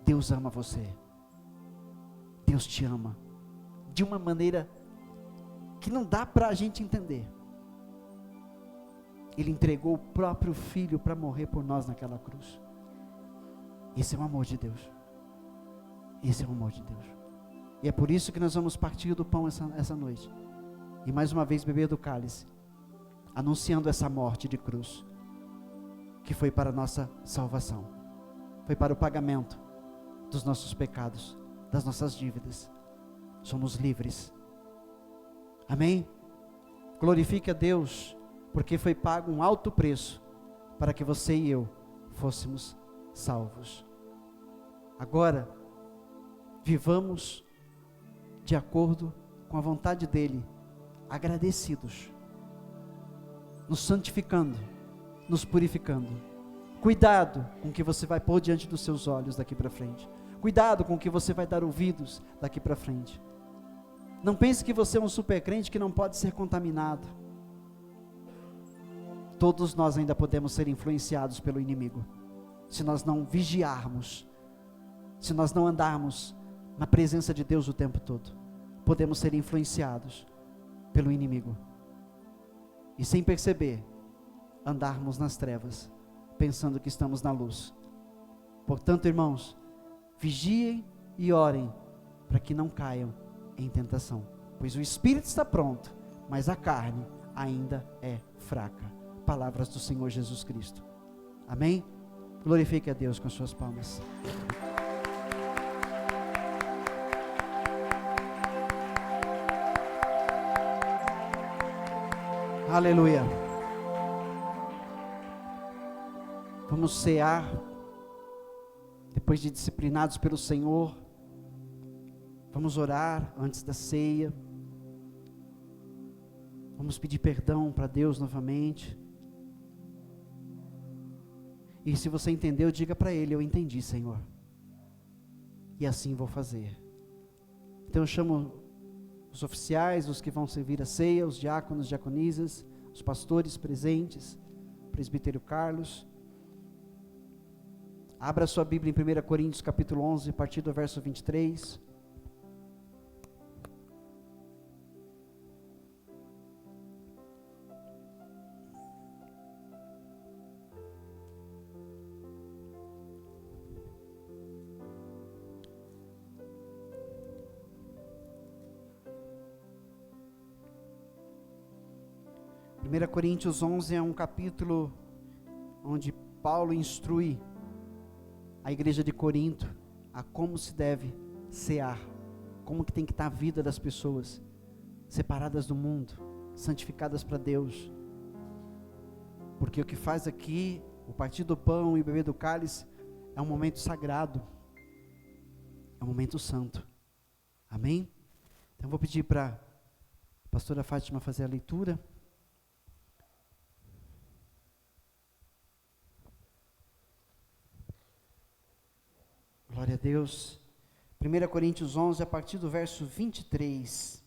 Deus ama você. Deus te ama de uma maneira que não dá para a gente entender. Ele entregou o próprio Filho para morrer por nós naquela cruz. Esse é o amor de Deus. Esse é o amor de Deus. E é por isso que nós vamos partir do pão essa noite, e mais uma vez beber do cálice, anunciando essa morte de cruz, que foi para a nossa salvação, foi para o pagamento dos nossos pecados, das nossas dívidas. Somos livres. Amém? Glorifique a Deus, porque foi pago um alto preço para que você e eu fôssemos salvos. Agora, vivamos de acordo com a vontade dEle, agradecidos, nos santificando, nos purificando. Cuidado com o que você vai pôr diante dos seus olhos daqui para frente. Cuidado com o que você vai dar ouvidos daqui para frente. Não pense que você é um super crente que não pode ser contaminado. Todos nós ainda podemos ser influenciados pelo inimigo, se nós não vigiarmos, se nós não andarmos na presença de Deus o tempo todo. Podemos ser influenciados pelo inimigo, e sem perceber, andarmos nas trevas, pensando que estamos na luz. Portanto, irmãos, vigiem e orem, para que não caiam em tentação, pois o espírito está pronto, mas a carne ainda é fraca. Palavras do Senhor Jesus Cristo. Amém? Glorifique a Deus com as suas palmas. Aleluia. Vamos cear, depois de disciplinados pelo Senhor. Vamos orar antes da ceia. Vamos pedir perdão para Deus novamente. E se você entendeu, diga para Ele: eu entendi, Senhor, e assim vou fazer. Então eu chamo os oficiais, os que vão servir a ceia, os diáconos, diaconisas, os pastores presentes, presbítero Carlos. Abra sua Bíblia em 1 Coríntios capítulo 11, a partir do verso 23. 1 Coríntios 11 é um capítulo onde Paulo instrui a igreja de Corinto a como se deve cear, como que tem que estar a vida das pessoas, separadas do mundo, santificadas para Deus, porque o que faz aqui, o partir do pão e o beber do cálice, é um momento sagrado, é um momento santo, amém? Então eu vou pedir para a pastora Fátima fazer a leitura. Glória a Deus. 1 Coríntios 11, a partir do verso 23.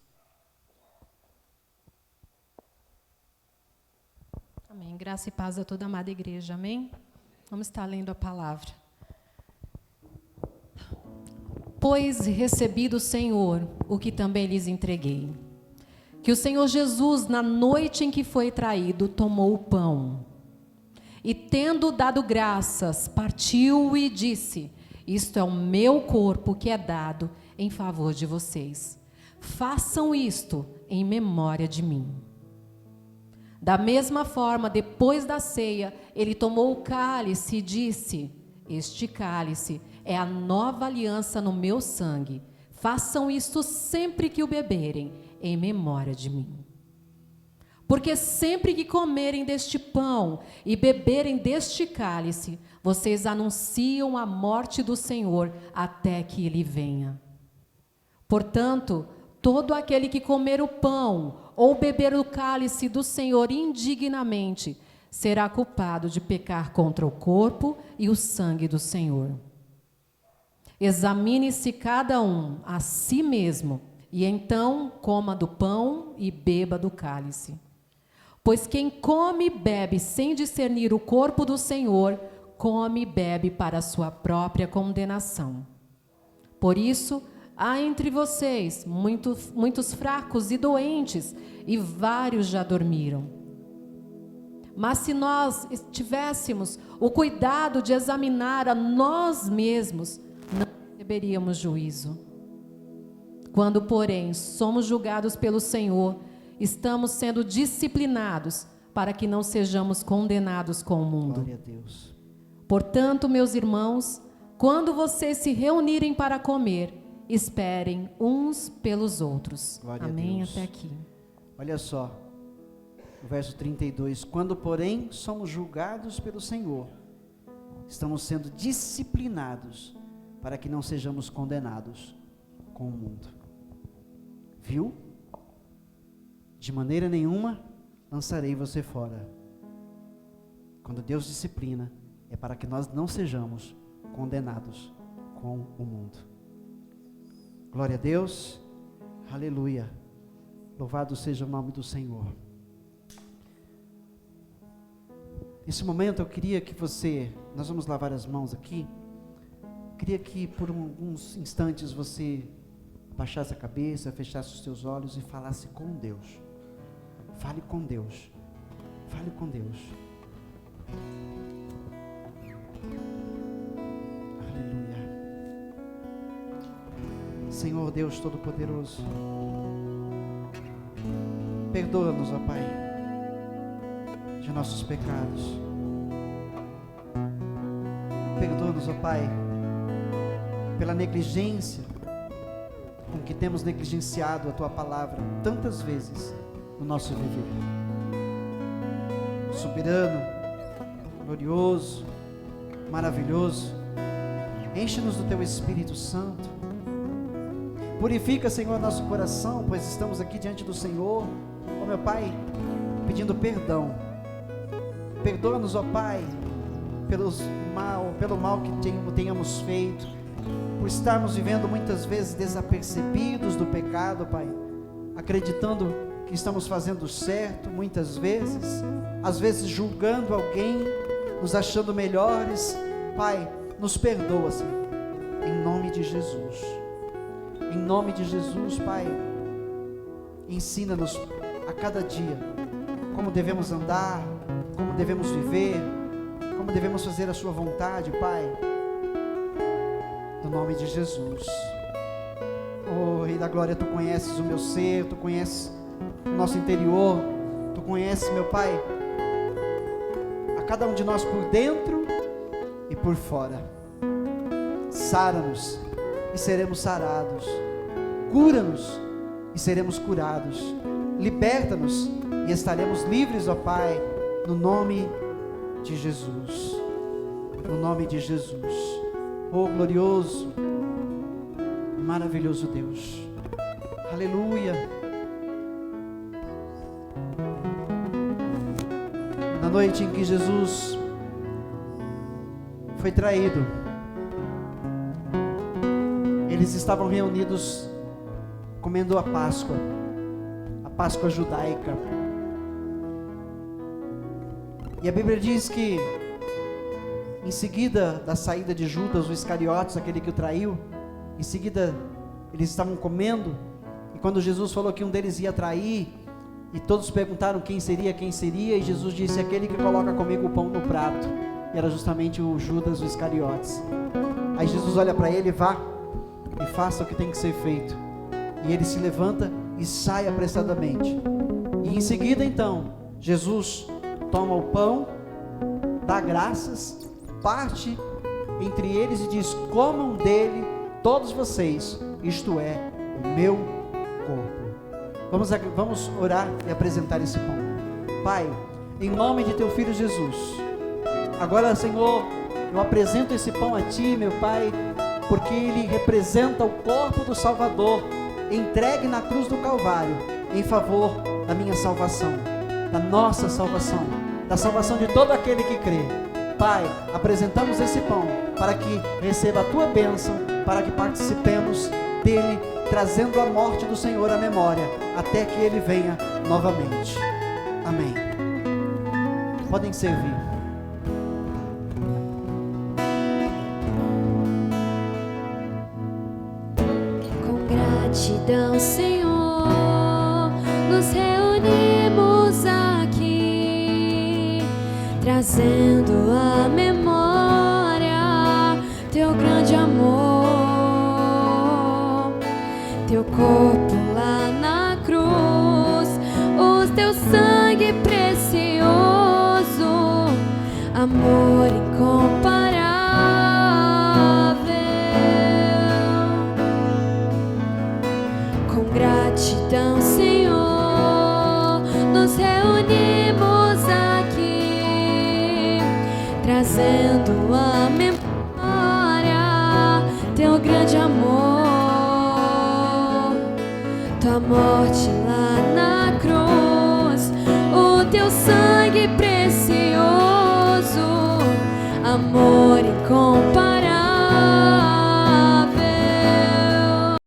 Amém. Graça e paz a toda a amada igreja. Amém? Vamos estar lendo a palavra. Pois recebi do Senhor o que também lhes entreguei. Que o Senhor Jesus, na noite em que foi traído, tomou o pão. E tendo dado graças, partiu e disse: isto é o meu corpo que é dado em favor de vocês. Façam isto em memória de mim. Da mesma forma, depois da ceia, ele tomou o cálice e disse: este cálice é a nova aliança no meu sangue. Façam isto sempre que o beberem, em memória de mim. Porque sempre que comerem deste pão e beberem deste cálice, vocês anunciam a morte do Senhor até que ele venha. Portanto, todo aquele que comer o pão ou beber o cálice do Senhor indignamente, será culpado de pecar contra o corpo e o sangue do Senhor. Examine-se cada um a si mesmo, e então coma do pão e beba do cálice. Pois quem come e bebe sem discernir o corpo do Senhor, come e bebe para a sua própria condenação. Por isso, há entre vocês muitos fracos e doentes, e vários já dormiram. Mas se nós tivéssemos o cuidado de examinar a nós mesmos, não receberíamos juízo. Quando, porém, somos julgados pelo Senhor, estamos sendo disciplinados para que não sejamos condenados com o mundo. Glória a Deus. Portanto, meus irmãos, quando vocês se reunirem para comer, esperem uns pelos outros. Glória Amém? a Deus. Até aqui. Olha só, o verso 32. Quando, porém, somos julgados pelo Senhor, estamos sendo disciplinados para que não sejamos condenados com o mundo. Viu? De maneira nenhuma lançarei você fora. Quando Deus disciplina, é para que nós não sejamos condenados com o mundo. Glória a Deus, aleluia, louvado seja o nome do Senhor. Nesse momento eu queria que nós vamos lavar as mãos aqui, queria que por alguns instantes você baixasse a cabeça, fechasse os seus olhos e falasse com Deus. Fale com Deus. Fale com Deus. Aleluia. Senhor Deus Todo-Poderoso, perdoa-nos, ó Pai, de nossos pecados. Perdoa-nos, ó Pai, pela negligência com que temos negligenciado a Tua Palavra tantas vezes no nosso viver. Soberano, glorioso, maravilhoso, enche-nos do Teu Espírito Santo. Purifica, Senhor, nosso coração, pois estamos aqui diante do Senhor, ó meu Pai, pedindo perdão. Perdoa-nos, ó Pai, pelo mal que tenhamos feito, por estarmos vivendo muitas vezes desapercebidos do pecado, Pai, acreditando que estamos fazendo certo, muitas vezes, às vezes julgando alguém, nos achando melhores. Pai, nos perdoa, Senhor, em nome de Jesus. Em nome de Jesus, Pai, ensina-nos a cada dia como devemos andar, como devemos viver, como devemos fazer a Sua vontade, Pai, no nome de Jesus. Oh, Rei da Glória, Tu conheces o meu ser, Tu conheces o nosso interior, Tu conheces, meu Pai, a cada um de nós por dentro e por fora. Sara-nos e seremos sarados. Cura-nos e seremos curados. Liberta-nos e estaremos livres, ó Pai, no nome de Jesus. No nome de Jesus. Oh glorioso, maravilhoso Deus. Aleluia. Na noite em que Jesus foi traído, eles estavam reunidos comendo a Páscoa judaica. E a Bíblia diz que em seguida da saída de Judas, o Iscariotes, aquele que o traiu, em seguida eles estavam comendo, e quando Jesus falou que um deles ia trair, e todos perguntaram quem seria, e Jesus disse: aquele que coloca comigo o pão no prato. E era justamente o Judas, o Iscariotes. Aí Jesus olha para ele: vá e faça o que tem que ser feito. E ele se levanta e sai apressadamente. E em seguida então, Jesus toma o pão, dá graças, parte entre eles e diz: comam dele todos vocês, isto é o meu corpo. Vamos orar e apresentar esse pão. Pai, em nome de teu Filho Jesus, agora, Senhor, eu apresento esse pão a Ti, meu Pai, porque ele representa o corpo do Salvador, entregue na cruz do Calvário, em favor da minha salvação, da nossa salvação, da salvação de todo aquele que crê. Pai, apresentamos esse pão para que receba a Tua bênção, para que participemos dele, trazendo a morte do Senhor à memória, até que Ele venha novamente. Amém. Podem servir. Com gratidão, Senhor, nos reunimos aqui, trazendo à memória Teu grande amor, Teu corpo lá na cruz, o Teu sangue precioso, amor incomparável. Com gratidão, Senhor, nos reunimos aqui, trazendo à memória Teu grande amor, Tua morte lá na cruz, o Teu sangue precioso, amor